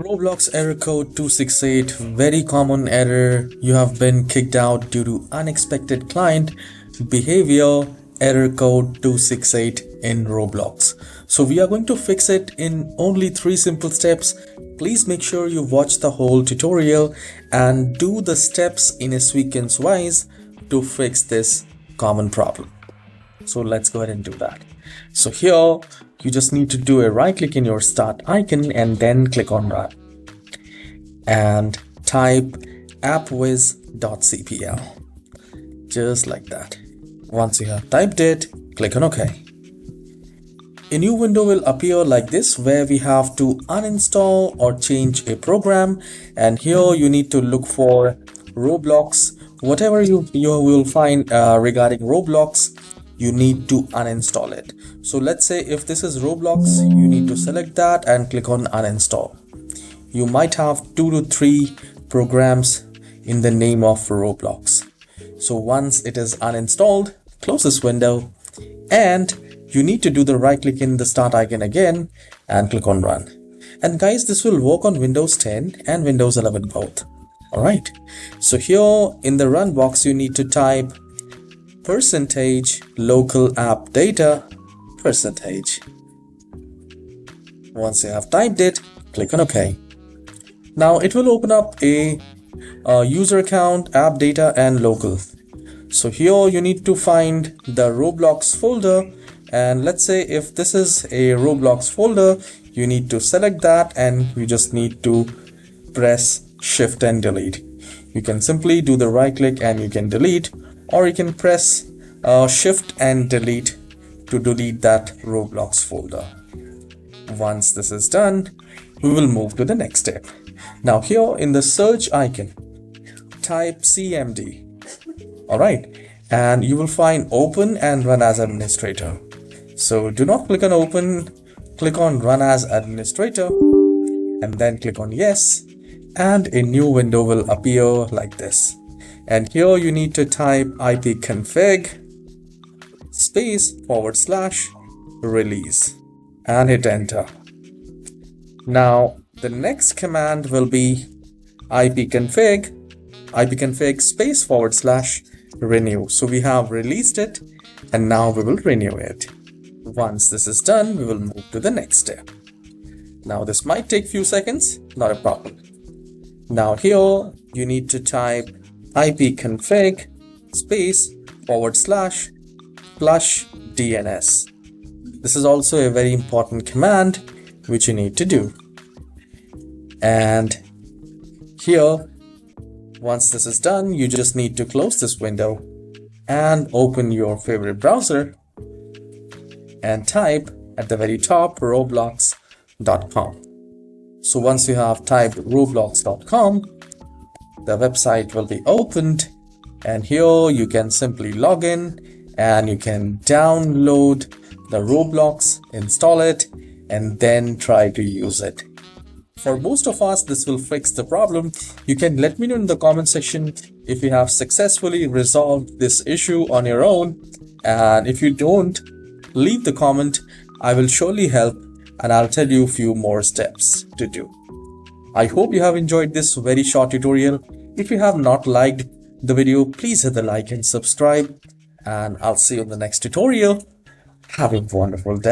Roblox error code 268, very common error. You have been kicked out due to unexpected client behavior. Error code 268 in Roblox. So we are going to fix it in only 3 simple steps. Please make sure you watch the whole tutorial and do the steps in a sequence wise to fix this common problem. So let's go ahead and do that. So here you just need to do a right click in your start icon and then click on run and type appwiz.cpl just like that. Once you have typed it, click on OK. A new window will appear like this where we have to uninstall or change a program, and here you need to look for Roblox. Whatever you will find regarding Roblox, you need to uninstall it. So let's say if this is Roblox, you need to select that and click on uninstall. You might have 2 to 3 programs in the name of Roblox. So once it is uninstalled, close this window and you need to do the right click in the start icon again and click on run. And guys, this will work on Windows 10 and Windows 11 both. Alright, so here in the run box you need to type %local app data %. Once you have typed it, click on OK. Now it will open up a user account, app data and local. So here you need to find the Roblox folder, and let's say if this is a Roblox folder, you need to select that and you just need to press shift and delete. You can simply do the right click and you can delete, or you can press shift and delete to delete that Roblox folder. Once this is done, we will move to the next step. Now here in the search icon, type cmd. Alright, and you will find open and run as administrator. So do not click on open, click on run as administrator and then click on yes, and a new window will appear like this. And here you need to type ipconfig /release and hit enter. Now the next command will be ipconfig /renew. So we have released it and now we will renew it. Once this is done, we will move to the next step. Now this might take few seconds, not a problem. Now here you need to type ipconfig /+DNS. This is also a very important command which you need to do. And here, once this is done, you just need to close this window and open your favorite browser and type at the very top roblox.com. So once you have typed roblox.com, the website will be opened, and here you can simply log in and you can download the Roblox, install it, and then try to use it. For most of us, this will fix the problem. You can let me know in the comment section if you have successfully resolved this issue on your own, and if you don't, leave the comment. I will surely help and I'll tell you a few more steps to do. I hope you have enjoyed this very short tutorial. If you have not liked the video, please hit the like and subscribe, and I'll see you in the next tutorial. Have a wonderful day.